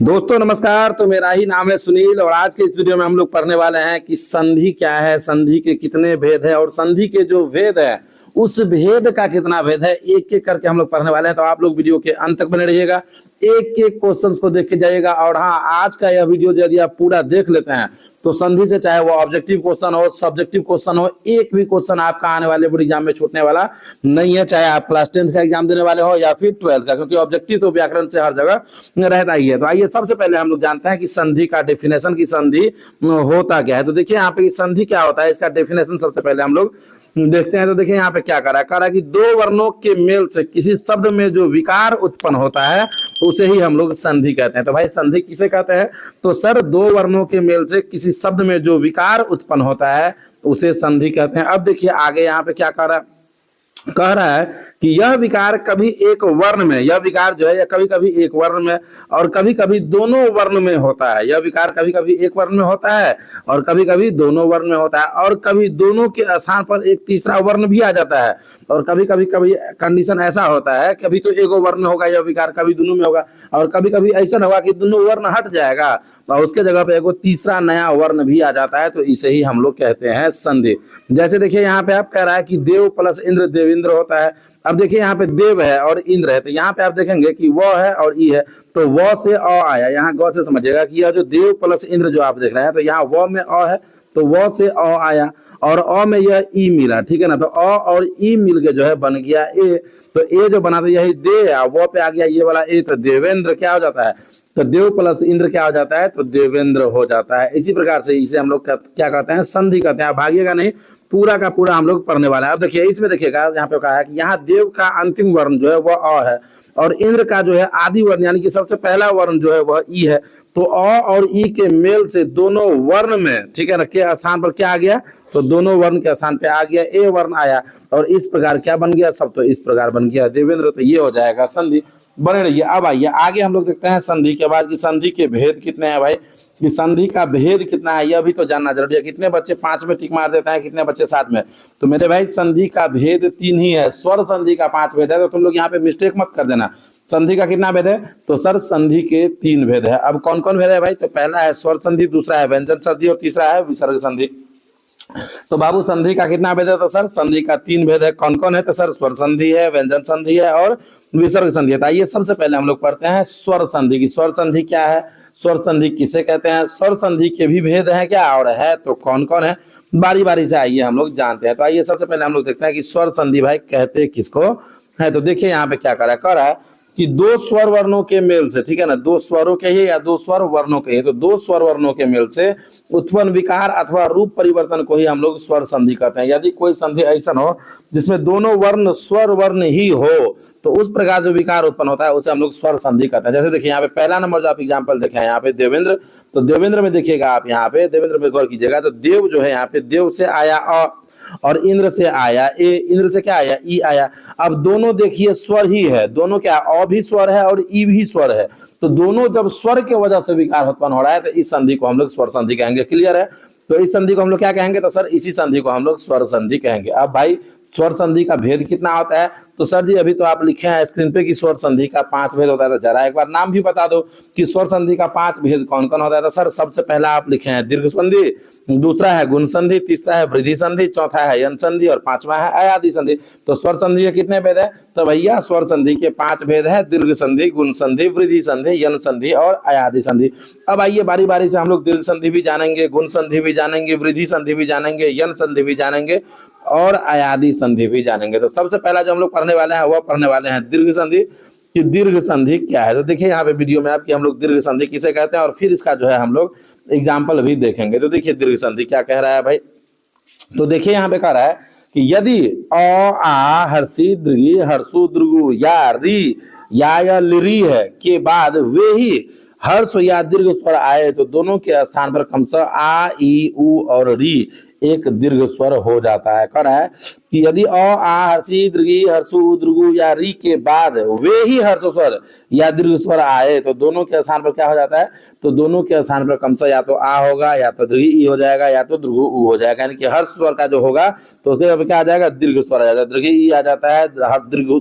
दोस्तों नमस्कार। तो मेरा ही नाम है सुनील और आज के इस वीडियो में हम लोग पढ़ने वाले हैं कि संधि क्या है, संधि के कितने भेद है और संधि के जो भेद है उस भेद का कितना भेद है, एक एक करके हम लोग पढ़ने वाले हैं। तो आप लोग वीडियो के अंत तक बने रहिएगा, एक एक क्वेश्चंस को देख के जाइएगा। और हाँ, आज का यह वीडियो यदि आप पूरा देख लेते हैं तो संधि से चाहे वो ऑब्जेक्टिव क्वेश्चन हो, सब्जेक्टिव क्वेश्चन हो, एक भी क्वेश्चन आपका आने वाले बोर्ड एग्जाम में छूटने वाला नहीं है, चाहे आप क्लास 10th का एग्जाम देने वाले हो या फिर 12th का, क्योंकि ऑब्जेक्टिव तो व्याकरण से हर जगह रहता ही है। तो आइए सबसे पहले हम लोग जानते हैं कि संधि का डेफिनेशन, की संधि होता क्या है। तो देखिए यहाँ पे संधि क्या होता है, इसका डेफिनेशन सबसे पहले हम लोग देखते हैं। तो देखिए यहाँ पे क्या करा कि दो वर्णों के मेल से किसी शब्द में जो विकार उत्पन्न होता है उसे ही हम लोग संधि कहते हैं। तो भाई संधि किसे कहते हैं? तो सर, दो वर्णों के मेल से किसी शब्द में जो विकार उत्पन्न होता है उसे संधि कहते हैं। अब देखिए आगे यहाँ पे क्या कह रहा है कि यह विकार कभी एक वर्ण में, यह विकार जो है यह कभी कभी एक वर्ण में और कभी कभी दोनों वर्ण में होता है। यह विकार कभी कभी एक वर्ण में होता है और कभी कभी दोनों वर्ण में होता है, और कभी दोनों के स्थान पर एक तीसरा वर्ण भी आ जाता है। और कभी कभी कंडीशन ऐसा होता है, कभी तो एक वर्ण होगा यह विकार, कभी दोनों में होगा, और कभी कभी ऐसा होगा कि दोनों वर्ण हट जाएगा और उसके जगह पे एक तीसरा नया वर्ण भी आ जाता है। तो इसे ही हम लोग कहते हैं संधि। जैसे देखिए यहाँ पे आप कह रहा है कि देव प्लस इंद्र देवेंद्र होता है। अब देखिए यहाँ पे देव है और इंद्र है, तो यहाँ पे आप देखेंगे कि व है और ई है, तो व से अ आया। यहाँ गौर से समझिएगा कि यह जो देव प्लस इंद्र जो आप देख रहे हैं, तो यहाँ व में अ है तो व से अ आया और अ में यह ई मिला, ठीक है ना। तो अ और ई मिल के जो है बन गया ए। तो ए जो बना था यही दे, वो पे आ गया ये वाला ए, तो देवेंद्र क्या हो जाता है? तो देव प्लस इंद्र क्या हो जाता है? तो देवेंद्र हो जाता है। इसी प्रकार से इसे हम लोग क्या कहते हैं? संधि कहते हैं। भागिएगा नहीं, पूरा का पूरा हम लोग पढ़ने वाला है। अब देखिए इसमें देखिएगा यहाँ पे कहा है कि यहाँ देव का अंतिम वर्ण जो है वह अ है और इंद्र का जो है आदि वर्ण यानी कि सबसे पहला वर्ण जो है वह ई है। तो अ और ई के मेल से दोनों वर्ण में, ठीक है ना, के स्थान पर क्या आ गया? तो दोनों वर्ण के स्थान पे आ गया ए वर्ण आया और इस प्रकार क्या बन गया? सब तो इस प्रकार बन गया देवेंद्र। तो ये हो जाएगा संधि। बने रहिए। अब आइए आगे हम लोग देखते हैं संधि के बाद कि संधि के भेद कितने हैं। भाई कि संधि का भेद कितना है यह भी तो जानना जरूरी है। कितने बच्चे 5 में टिक मार देते हैं, कितने बच्चे 7 में? तो मेरे भाई संधि का भेद 3 ही है। स्वर संधि का 5 भेद है, तो तुम लोग यहाँ पे मिस्टेक मत कर देना। संधि का कितना भेद है? तो सर संधि के 3 भेद है। अब कौन कौन भेद है भाई? तो पहला है स्वर संधि, दूसरा है व्यंजन संधि और तीसरा है विसर्ग संधि। तो बाबू संधि का कितना भेद है? तो सर संधि का 3 भेद है। कौन कौन है? तो सर स्वर संधि है, व्यंजन संधि है और विसर्ग संधि है। तो आइए सबसे पहले हम लोग पढ़ते हैं स्वर संधि की। स्वर संधि क्या है, स्वर संधि किसे कहते हैं, स्वर संधि के भी भेद है क्या और है तो कौन कौन है, बारी बारी से आइए हम लोग जानते हैं। तो आइए सबसे पहले हम लोग देखते हैं कि स्वर संधि भाई कहते किसको है। तो देखिए यहाँ पे क्या कर रहा है कि दो स्वर वर्णों के मेल से, ठीक है ना, दो स्वरों के ही या दो स्वर वर्णों के ही, तो दो स्वर वर्णों के मेल से उत्पन्न विकार अथवा रूप परिवर्तन को ही हम लोग स्वर संधि कहते हैं। यदि कोई संधि ऐसा हो जिसमें दोनों वर्ण स्वर वर्ण ही हो तो उस प्रकार जो विकार उत्पन्न होता है उसे हम लोग स्वर संधि कहते हैं। जैसे देखिए यहाँ पे पहला नंबर जो आप एग्जाम्पल देखे हैं यहाँ पे देवेंद्र, तो देवेंद्र में देखिएगा आप, यहाँ पे देवेंद्र में गौर कीजिएगा तो देव जो है यहाँ पे देव से आया अ और इंद्र से आया ए, इंद्र से क्या आया? ई आया। अब दोनों देखिए स्वर ही है, दोनों क्या, अ भी स्वर है और ई भी स्वर है, तो दोनों जब स्वर के वजह से विकार उत्पन्न हो रहा है तो इस संधि को हम लोग स्वर संधि कहेंगे। क्लियर है? तो इस संधि को हम लोग क्या कहेंगे? तो सर इसी संधि को हम लोग स्वर संधि कहेंगे। अब भाई स्वर संधि का भेद कितना होता है? तो सर जी अभी तो आप लिखे हैं स्क्रीन पे कि स्वर संधि का 5 भेद होता है, तो जरा एक बार नाम भी बता दो कि स्वर संधि का 5 भेद कौन कौन होता है। तो सर सबसे पहला आप लिखे हैं दीर्घ संधि, दूसरा है गुण संधि, तीसरा है वृद्धि संधि, चौथा है यन संधि और पांचवा है अयादि संधि। तो स्वर संधि के कितने भेद है? तो भैया स्वर संधि के 5 भेद है, दीर्घ संधि, गुण संधि, वृद्धि संधि, यन संधि और अयादि संधि। अब आइए बारी बारी से हम लोग दीर्घ संधि भी जानेंगे, गुण संधि भी जानेंगे, वृद्धि संधि भी जानेंगे, यन संधि भी जानेंगे और अयादि संधि भी जानेंगे। तो सबसे पहला जो हम लोग पढ़ने वाले हैं वह पढ़ने वाले हैं दीर्घ संधि कि दीर्घ संधि क्या है। तो देखिए यहाँ पे वीडियो में आपकी हम लोग दीर्घ संधि किसे कहते हैं और फिर इसका जो है हम लोग एग्जाम्पल भी देखेंगे। तो देखिए दीर्घ संधि क्या कह रहा है भाई। तो देखिए यहाँ पे कह रहा है कि यदि अ आ हर्षी दृगी हर्षु दृगु या री या लिरी है के बाद वे ही हर्ष या दीर्घ स्वर आए तो दोनों के स्थान पर क्रमशः आ ई उ और री एक दीर्घ स्वर हो जाता है। कर है कि यदि अ आ हर्षी दृगी हर्षु दृगु या री के बाद वे ही हर्ष स्वर या दीर्घ स्वर आए तो दोनों के स्थान पर क्या हो जाता है? तो दोनों के स्थान पर क्रमशः या तो आ होगा या तो दृगी ई हो जाएगा या तो दृगु उ हो जाएगा। यानी कि हर्ष स्वर का जो होगा तो उसके क्या आ जाएगा? दीर्घ स्वर आ जाता है, दृगी ई आ जाता है, दृगु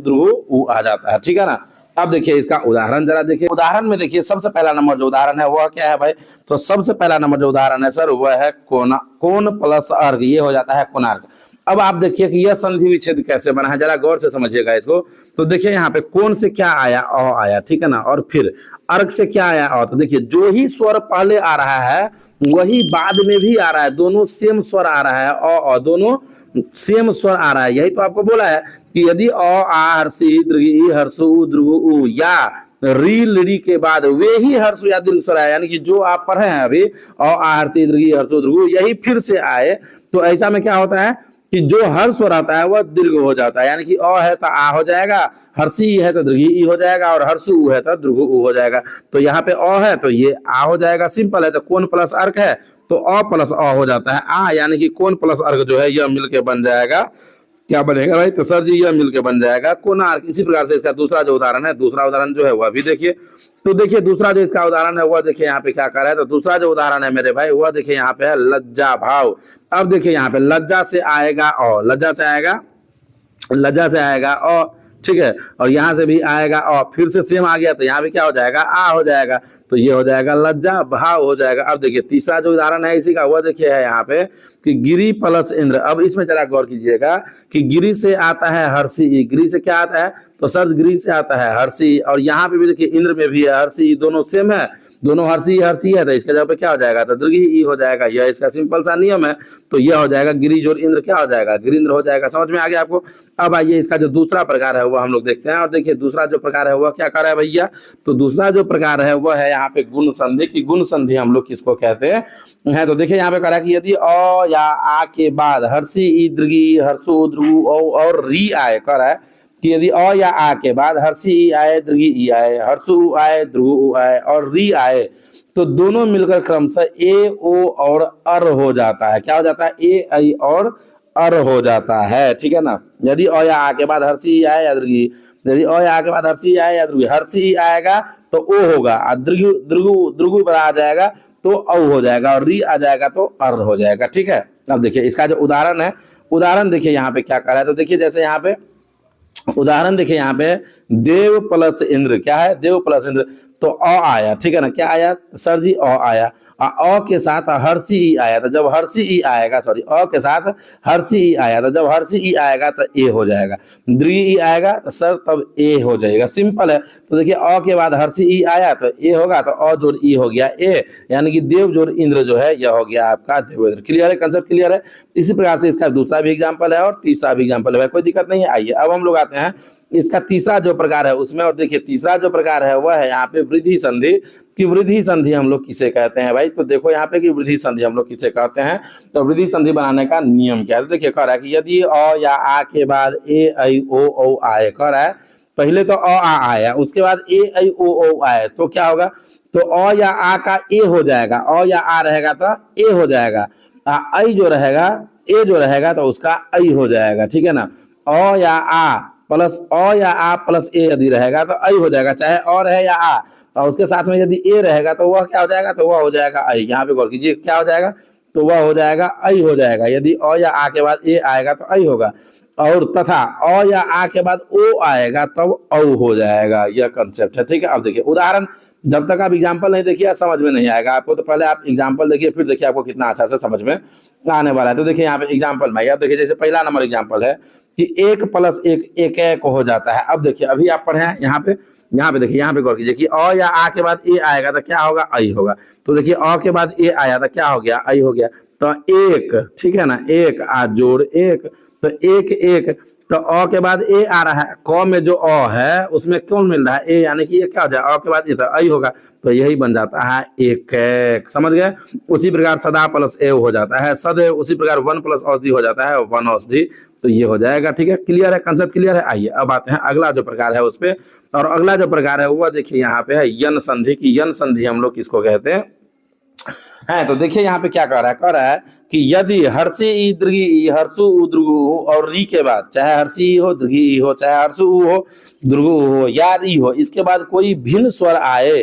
उ आ जाता है। ठीक है ना। अब देखिए इसका उदाहरण जरा देखिए। उदाहरण में देखिए सबसे पहला नंबर जो उदाहरण है वह क्या है भाई, तो सबसे पहला नंबर जो उदाहरण है सर वह है कोन प्लस अर्घ, ये हो जाता है कोणार्क। अब आप देखिए कि यह संधि विच्छेद कैसे बना है, जरा गौर से समझिएगा इसको। तो देखिए यहाँ पे कोन से क्या आया, अ आया, ठीक है ना, और फिर अर्घ से क्या आया, अ। तो देखिए जो ही स्वर पहले आ रहा है वही बाद में भी आ रहा है, दोनों सेम स्वर आ रहा है, अ दोनों सेम स्वर आ रहा है। यही तो आपको बोला है कि यदि अ आ हर्षी दीर्घ ई हर्षु उ दीर्घ उ या री लड़ी के बाद वे ही हर्ष या दीर्घ स्वर आए, यानी कि जो आप पढ़े हैं अभी अ आ हर्षी दीर्घ ई हर्षु दीर्घ उ, यही फिर से आए, तो ऐसा में क्या होता है कि जो हर्ष स्वर आता है वह दीर्घ हो जाता है, यानी कि अ है तो आ हो जाएगा, हर्षी है तो दीर्घ ई हो जाएगा, और हर्षु उ है तो दीर्घ उ हो जाएगा। तो यहाँ पे अ है तो ये आ हो जाएगा, सिंपल है। तो कोन प्लस अर्घ है तो अ प्लस अ हो जाता है आ, यानी कि कोन प्लस अर्घ जो है यह मिलके बन जाएगा, क्या बनेगा भाई, तो सर जी यह मिलके बन जाएगा कोणार्क। इसी प्रकार से इसका दूसरा जो उदाहरण है, दूसरा उदाहरण जो है वह भी देखिए। तो देखिए दूसरा जो इसका उदाहरण है वह देखिए यहाँ पे क्या कर रहा है, तो दूसरा जो उदाहरण है मेरे भाई वह देखिए यहाँ पे है लज्जा भाव। अब देखिए यहाँ पे लज्जा से आएगा अ, लज्जा से आएगा, लज्जा से आएगा अ, ठीक है, और यहाँ से भी आएगा अ, फिर से सेम आ गया तो यहाँ पे क्या हो जाएगा, आ हो जाएगा, तो ये हो जाएगा लज्जा भाव हो जाएगा। अब देखिए तीसरा जो उदाहरण है इसी का वह देखिए है यहाँ पे कि गिरी प्लस इंद्र। अब इसमें जरा गौर कीजिएगा कि गिरी से आता है हर्षी, गिरी से क्या आता है, तो सर गिरी से आता है हर्षी, और यहाँ पे भी देखिए इंद्र में भी है हर्षी, दोनों सेम है, दोनों हर्षी हर्षी है, तो इसका जगह पे क्या हो जाएगा, तो दीर्घ ई हो जाएगा। यह इसका सिंपल सा नियम है। तो यह हो जाएगा गिरी जोड़ इंद्र क्या हो जाएगा, गिरिंद्र हो जाएगा। समझ में आ गया आपको। अब आइए इसका जो दूसरा प्रकार है वह हम लोग देखते हैं, और देखिए दूसरा जो प्रकार है वह क्या कर रहा है भैया, तो दूसरा जो प्रकार है वह है यहाँ पे गुण संधि की। गुण संधि हम लोग किसको कहते हैं, तो देखिए यहाँ पे कह रहा है कि यदि अ या आ के बाद हर्षी ई दीर्घ ई हर्षो दीर्घ और री आए, कह रहा है कि यदि अ या आ के बाद हर्षी ई आए दीर्घ ई आए हर्षु उ आए दीर्घ उ आए और री आए, तो दोनों मिलकर क्रमशः ए ओ और अर हो जाता है। क्या हो जाता है, ए आई और अर हो जाता है, ठीक है ना। यदि अ या आ के बाद हर्षी आए या दीर्घ, यदि अ या आ के बाद हर्षी आए या दीर्घ, हर्षी आएगा तो ओ होगा, और दीर्घ दीर्घ दीर्घ पर आ जाएगा तो औ हो जाएगा, और री आ जाएगा तो अर हो जाएगा, ठीक है। अब देखिए इसका जो उदाहरण है, उदाहरण देखिए यहाँ पे क्या कर रहा है, तो देखिए जैसे यहाँ पे उदाहरण देखिए यहाँ पे देव प्लस इंद्र, क्या है, देव प्लस इंद्र, तो अ आया, ठीक है ना, क्या आया सर जी, अ आया, अ के साथ हर्षी ई आया, तो जब हर्षी ई आएगा, सॉरी अ के साथ हर्षी ई आया, तो जब हर्षी ई आएगा तो ए हो जाएगा, दीर्घ ई आएगा तो सर तब ए हो जाएगा, सिंपल है। तो देखिए अ के बाद हर्षी ई आया तो ए होगा, तो अ जोड़ ई हो गया ए, यानी कि देव जोड़ इंद्र जो है यह हो गया आपका देवेंद्र। क्लियर है, कंसेप्ट क्लियर है। इसी प्रकार से इसका दूसरा भी एग्जाम्पल है और तीसरा भी एग्जाम्पल है, कोई दिक्कत नहीं है। आइए अब हम लोग आते हैं इसका तीसरा जो प्रकार है उसमें, और देखिए तीसरा जो प्रकार है वह है यहाँ पे वृद्धि संधि की। वृद्धि संधि हम लोग किसे कहते हैं भाई, तो देखो यहाँ पे कि वृद्धि संधि हम लोग किसे कहते हैं, तो वृद्धि संधि बनाने का नियम क्या है, तो देखिए कह रहा है कि यदि अ या आ के बाद ए आई ओ औ आए, कह रहा है पहले तो अ आ आया, उसके बाद ए आई ओ औ आए, तो क्या होगा, तो अ या आ का ए हो जाएगा, अ या आ रहेगा तो ए हो जाएगा, आई जो रहेगा ए जो रहेगा तो उसका आई हो जाएगा, ठीक है ना। अ या आ प्लस अ या आ प्लस ए यदि रहेगा तो आई हो जाएगा, चाहे अ रहे या आ, और उसके साथ में यदि ए रहेगा तो वह क्या हो जाएगा, तो वह हो जाएगा आई। यहाँ पे गौर कीजिए क्या हो जाएगा, तो वह हो जाएगा आई हो जाएगा। यदि अ या आ के बाद ए आएगा तो आई होगा, और तथा अ या आ के बाद ओ आएगा तब औ हो जाएगा। यह कंसेप्ट है, ठीक है। अब देखिए उदाहरण, जब तक आप एग्जाम्पल नहीं देखिए समझ में नहीं आएगा आपको, तो पहले आप एग्जाम्पल देखिए फिर देखिए आपको कितना अच्छा से समझ में आने वाला है। तो देखिए यहाँ पे एग्जाम्पल में, अब देखिए जैसे पहला नंबर एग्जाम्पल है कि एक प्लस एक एक एक हो जाता है। अब देखिए अभी आप पढ़े हैं यहाँ पे देखिए, यहाँ पे गौर कीजिए कि अ या आ के बाद ए आएगा तो क्या होगा, आई होगा। तो देखिए अ के बाद ए आया तो क्या हो गया, आई हो गया। तो एक, ठीक है ना, एक आ जोड़ एक, तो एक एक, तो अ के बाद ए आ रहा है, क में जो अ है उसमें कौन मिल रहा है, ए, यानी कि ये क्या हो जाए, अ के बाद ये तो आई होगा, तो यही बन जाता है एक एक। समझ गए। उसी प्रकार सदा प्लस ए हो जाता है सदैव, उसी प्रकार वन प्लस औषधि हो जाता है वन औषधि, तो ये हो जाएगा, ठीक है। क्लियर है, कंसेप्ट क्लियर है। आइए अब आते हैं अगला जो प्रकार है उस पे, और अगला जो प्रकार है वह देखिए यहाँ पे है यन संधि की। यन संधि हम लोग किसको कहते हैं, है तो देखिए यहाँ पे क्या कह रहा है कि यदि हर्षी ई दीर्घ ई हर्षु उ दीर्घ उ और री के बाद, चाहे हर्षी ई हो दीर्घ ई हो, चाहे हर्षु उ हो दीर्घ उ हो या री हो, इसके बाद कोई भिन्न स्वर आए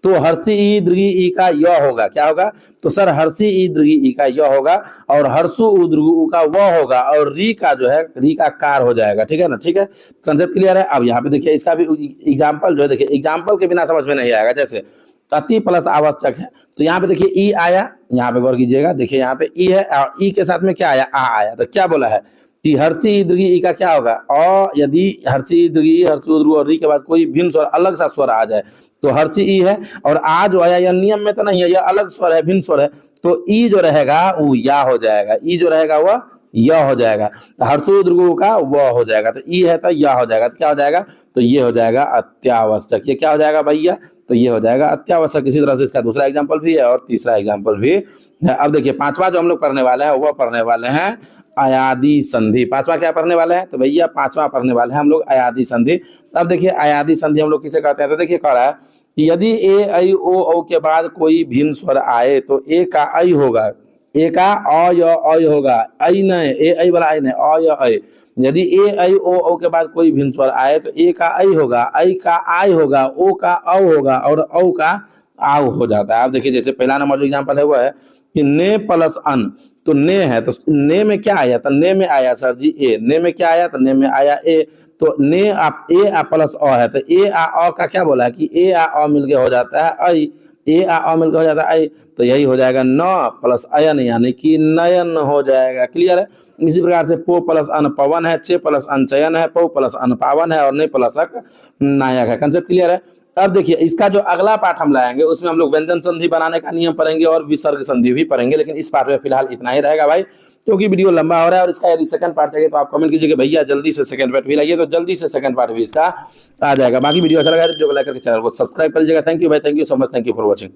तो हर्षी ई दीर्घी ई का य होगा, क्या होगा? तो सर हर्षी ई दीर्घी ई का य होगा और हर्षु उ दीर्घ उ का व होगा और री का जो है री का कार हो जाएगा, ठीक है ना? ठीक है, कंसेप्ट क्लियर है। अब यहाँ पे देखिए इसका भी एग्जाम्पल जो है, देखिए एग्जाम्पल के बिना समझ में नहीं आएगा। जैसे अति प्लस आवश्यक है, तो यहाँ पे देखिए ई आया, यहाँ पे गौर कीजिएगा, देखिए यहाँ पे ई है और ई के साथ में क्या आया? आ आया। तो क्या बोला है कि हर्षी ई दीर्घी ई का क्या होगा? और यदि हर्षी ई दीर्घी हर्षु दीर्घ और री के बाद कोई भिन्न स्वर अलग सा स्वर आ जाए, तो हर्षी ई है और आ जो आया यह नियम में तो नहीं है, यह अलग स्वर है, भिन्न स्वर है, तो ई जो रहेगा वो या हो जाएगा, ई जो रहेगा वह यह हो जाएगा। हर्षु दीर्घ का वह हो जाएगा, तो ई है तो यह हो जाएगा, तो क्या हो जाएगा? तो ये हो जाएगा अत्यावश्यक। ये क्या हो जाएगा भैया? तो ये हो जाएगा अत्यावश्यक। इसी तरह से इसका दूसरा एग्जाम्पल भी है और तीसरा एग्जाम्पल भी है। अब देखिए पांचवा जो हम लोग पढ़ने वाले हैं वह पढ़ने वाले हैं अयादी संधि। पांचवा क्या पढ़ने वाले हैं? तो भैया पांचवा पढ़ने वाले हैं हम लोग अयादी संधि। अब देखिए अयादी संधि हम लोग किसे कहते हैं? तो देखिए कह रहा है कि यदि ए ऐ ओ औ के बाद कोई भिन्न स्वर आए तो ए का ऐ होगा, ए का अ य ऐ होगा, ऐ नहीं, ए ऐ वाला ऐ नहीं, अ य ऐ। यदि ए ऐ ओ औ के बाद कोई भिन्न स्वर आए तो ए का ऐ होगा, ऐ का आय होगा, ओ का औ होगा और औ का आव हो जाता है। आप देखिए जैसे पहला नंबर जो एग्जाम्पल है वो है कि ने प्लस अन, तो ने है तो ने में क्या आया? तो ने में आया सर जी ए, ने में क्या आया? तो ने में आया ए, तो ने आप ए आ प्लस अ है, तो ए आ अ का क्या बोला है कि ए आ अ मिलके हो जाता है ऐ, ए आ अ मिलकर हो जाता है ऐ, तो यही हो जाएगा न प्लस अयन यानी कि नयन हो जाएगा। क्लियर है? इसी प्रकार से पो प्लस अन पवन है, चे प्लस अन चयन है, पौ प्लस अन पावन है और ने प्लस अक नायक है। कंसेप्ट क्लियर है? अब देखिए इसका जो अगला पार्ट हम लाएंगे उसमें हम लोग व्यंजन संधि बनाने का नियम पढ़ेंगे और विसर्ग संधि भी पढ़ेंगे, लेकिन इस पार्ट में फिलहाल इतना ही रहेगा भाई, क्योंकि वीडियो लंबा हो रहा है। और इसका यदि सेकंड पार्ट चाहिए तो आप कमेंट कीजिए कि भैया जल्दी से सेकंड पार्ट भी लाइए, तो जल्दी से सेकंड पार्ट भी इसका आ जाएगा। बाकी वीडियो अच्छा लगा तो वीडियो को लाइक करके चैनल को सब्सक्राइब कर लीजिएगा। थैंक यू भाई, thank you so much, thank you for watching.